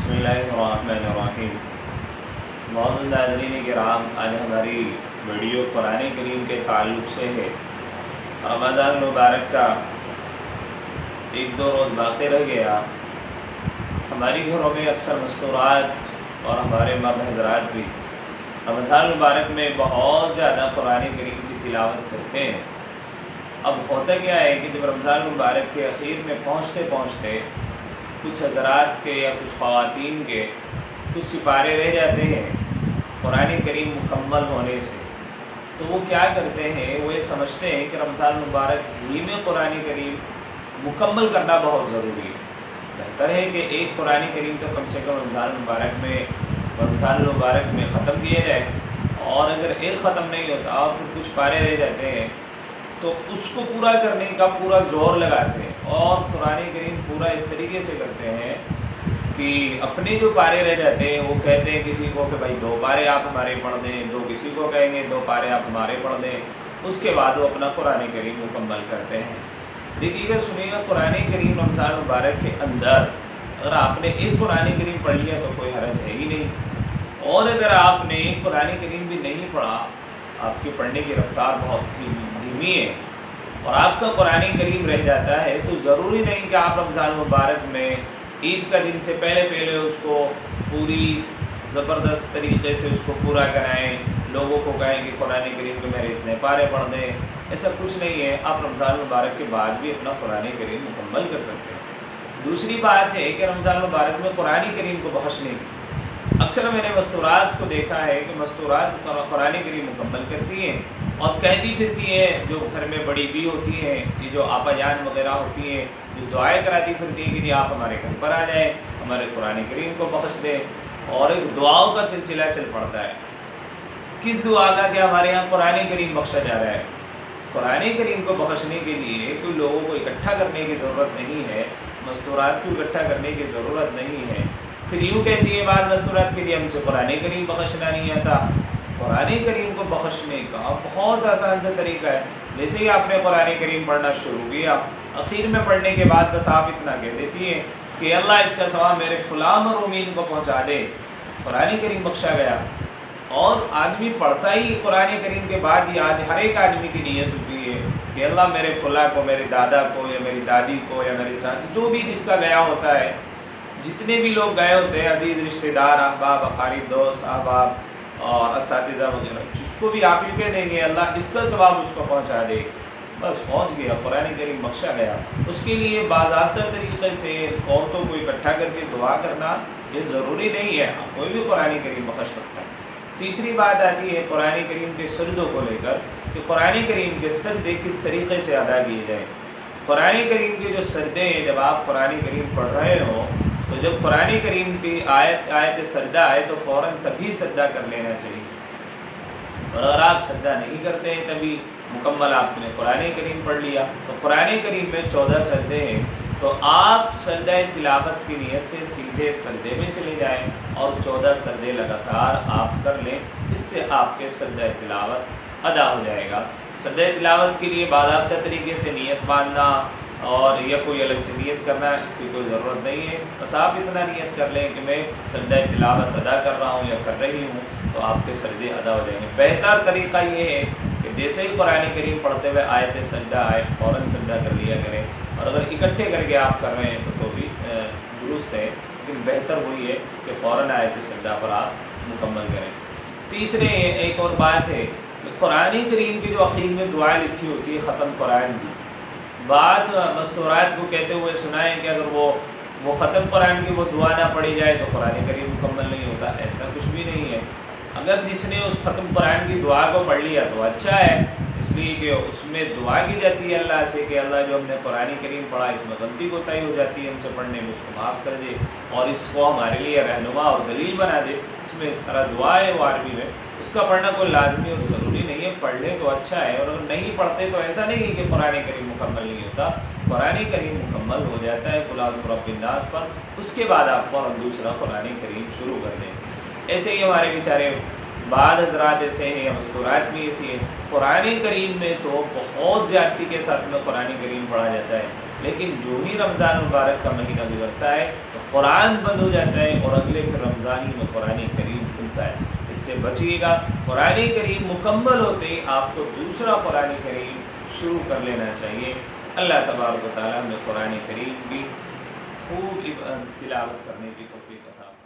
बिस्मिल्लाहिर्रहमानिर्रहीम। मौजूद नाज़रीन किराम, आज हमारी वीडियो कुरान करीम के ताल्लुक़ से है। रमज़ान मुबारक का एक दो रोज़ बाकी रह गया। हमारी घरों में अक्सर मस्तूरात और हमारे मर्द हज़रात भी रमज़ान मुबारक में बहुत ज़्यादा कुरान करीम की तिलावत करते हैं। अब होता क्या है कि जब रमज़ान मुबारक के अखीर में पहुँचते पहुँचते कुछ हज़रात के या कुछ ख़वातीन के कुछ सिपारे रह जाते हैं कुरान करीम मुकम्मल होने से, तो वो क्या करते हैं, वो ये समझते हैं कि रमज़ान मुबारक ही में कुरान करीम मुकम्मल करना बहुत ज़रूरी है। बेहतर है कि एक कुरान करीम तो कम से कम रमज़ान मुबारक में ख़त्म किया जाए, और अगर एक ख़त्म नहीं होता और फिर कुछ पारे रह जाते हैं तो उसको पूरा करने का पूरा ज़ोर लगाते हैं। और कुरान करीम पूरा इस तरीके से करते हैं कि अपने जो पारे रह जाते हैं वो कहते हैं किसी को कि भाई 2 पारे आप हमारे पढ़ दें, दो किसी को कहेंगे 2 पारे आप हमारे पढ़ दें। उसके बाद वो अपना कुरान करीम मुकम्मल करते हैं। देखिएगा, सुनिएगा, कुरान करीम रमज़ान मुबारक के अंदर अगर आपने एक कुरान करीम पढ़ लिया तो कोई हरज है ही नहीं, और अगर आपने कुरान करीम भी नहीं पढ़ा, आपके पढ़ने की रफ्तार बहुत धीमी है और आपका कुरान करीम रह जाता है, तो ज़रूरी नहीं कि आप रमज़ान मुबारक में ईद का दिन से पहले उसको पूरी ज़बरदस्त तरीके से उसको पूरा कराएं, लोगों को कहें कि कुरान करीम के मेरे इतने पारे पढ़ दें। ऐसा कुछ नहीं है। आप रमज़ान मुबारक के बाद भी अपना कुरान करीम मुकम्मल कर सकते हैं। दूसरी बात है कि रमज़ान मुबारक में कुरान करीम को बख्शने की, अक्सर मैंने मस्तूरात को देखा है कि मस्तूरात कुरान करीम मुकम्मल करती हैं और कहती फिरती हैं, जो घर में बड़ी भी होती हैं, ये जो आपा जान वगैरह होती हैं, जो दुआएं कराती फिरती हैं कि जी आप हमारे घर पर आ जाएं, हमारे कुरान करीम को बख्श दें। और एक दुआओं का सिलसिला चल पड़ता है। किस दुआ का कि हमारे यहाँ कुरान करीम बख्शा जा रहा है। कुरान करीम को बख्शने के लिए कोई लोगों को इकट्ठा करने की ज़रूरत नहीं है, मस्तूरात को इकट्ठा करने की ज़रूरत नहीं है। फिर यूँ कहती है बाद मस्तूरात के लिए हमसे कुरान करीम बख्शना नहीं आता। कुरान करीम को बख्शने का बहुत आसान सा तरीका है। जैसे ही आपने कुरान करीम पढ़ना शुरू किया, आखिर में पढ़ने के बाद बस आप इतना कह देती हैं कि अल्लाह इसका सवाब मेरे फ़लाँ मरूमीन को पहुँचा दे, कुरान करीम बख्शा गया। और आदमी पढ़ता ही कुरान करीम के बाद ही हर एक आदमी की नीयत होती है कि अल्लाह मेरे फ़लाँ को, मेरे दादा को या मेरी दादी को या मेरे चाचा, जो भी जिसका गया होता है, जितने भी लोग गए होते हैं, अजीज़ रिश्तेदार, अहबाब अकारीब, दोस्त अहबाब और असातिज़ा वगैरह, जिसको भी आप ही कह देंगे अल्लाह इसका सवाब उसको पहुंचा दे, बस पहुंच गया, कुरान करीम बख्शा गया। उसके लिए बाज़ाब्ता तरीक़े से औरतों को इकट्ठा करके दुआ करना ये ज़रूरी नहीं है, कोई भी कुरान करीम बख्श सकता है। तीसरी बात आती है कुरान करीम के सजदों को लेकर कि कुरान करीम के सजदे किस तरीके से अदा किए जाए। कुरान करीम के जो सजदे हैं, जब आप कुरान करीम पढ़ रहे हो तो जब कुरान करीम की आयत सजदा आए तो फ़ौरन तभी सजदा कर लेना चाहिए, और अगर आप सजदा नहीं करते हैं तभी मुकम्मल आपने कुरान करीम पढ़ लिया। तो कुरान करीम में 14 सजदे हैं, तो आप सजदा तिलावत की नीयत से सीधे सजदे में चले जाएं और 14 सजदे लगातार आप कर लें। इससे आपके सजदा तिलावत अदा हो जाएगा। सजदा तिलावत के लिए बाज़ाब्ता तरीके से नीयत बांधना और या कोई अलग से नीयत करना, इसकी कोई ज़रूरत नहीं है। बस आप इतना नीयत कर लें कि मैं सजदा तिलावत अदा कर रहा हूँ या कर रही हूँ, तो आपके सजदे अदा हो जाएंगे। बेहतर तरीक़ा ये है कि जैसे ही कुरान करीम पढ़ते हुए आयत सजदा आए फ़ौरन सजदा कर लिया करें, और अगर इकट्ठे करके आप कर रहे हैं तो भी दुरुस्त है, लेकिन बेहतर वही है कि फ़ौरन आयत सजदा पर आप मुकम्मल करें। तीसरे एक और बात है, कुरान करीम की जो आखिर में दुआ लिखी होती है ख़त्म कुरान की, बाद मस्तूरात को कहते हुए सुना है कि अगर वो ख़त्म कुरान की वो दुआ ना पढ़ी जाए तो कुरान करीम मुकम्मल नहीं होता। ऐसा कुछ भी नहीं है। अगर जिसने उस ख़त्म कुरान की दुआ को पढ़ लिया तो अच्छा है, इसलिए कि उसमें दुआ की जाती है अल्लाह से कि अल्लाह जो हमने कुरान करीम पढ़ा इसमें गलती कोताही हो जाती है हमसे पढ़ने में, उसको माफ़ कर दे और इसको हमारे लिए रहनुमा और दलील बना दे। इसमें इस तरह दुआ है वो अरबी में, उसका पढ़ना कोई लाजमी और ज़रूरी नहीं है, पढ़ ले तो अच्छा है। और अगर नहीं पढ़ते तो ऐसा नहीं है कि कुरान करीम मुकम्मल नहीं होता, कुरान करीम मुकम्मल हो जाता है कुल औज़ु बिरब्बिन नास पर। उसके बाद आप फ़ौरन दूसरा कुरान करीम शुरू कर दें। ऐसे ही हमारे बेचारे बाद हज़रात ऐसे हैं या मस्तूरात भी ऐसी है, कुरान करीम में तो बहुत ज़्यादती के साथ में कुरान करीम पढ़ा जाता है। لیکن جو ہی رمضان مبارک کا مہینہ گزرتا ہے تو قرآن بند ہو جاتا ہے اور اگلے پھر رمضان ہی میں قرآن کریم کھلتا ہے۔ اس سے بچیے گا۔ قرآن کریم مکمل ہوتے ہی آپ کو دوسرا قرآن کریم شروع کر لینا چاہیے۔ اللہ تبارک و تعالیٰ ہمیں قرآن کریم کی خوب تلاوت کرنے کی توفیق عطا فرمائے۔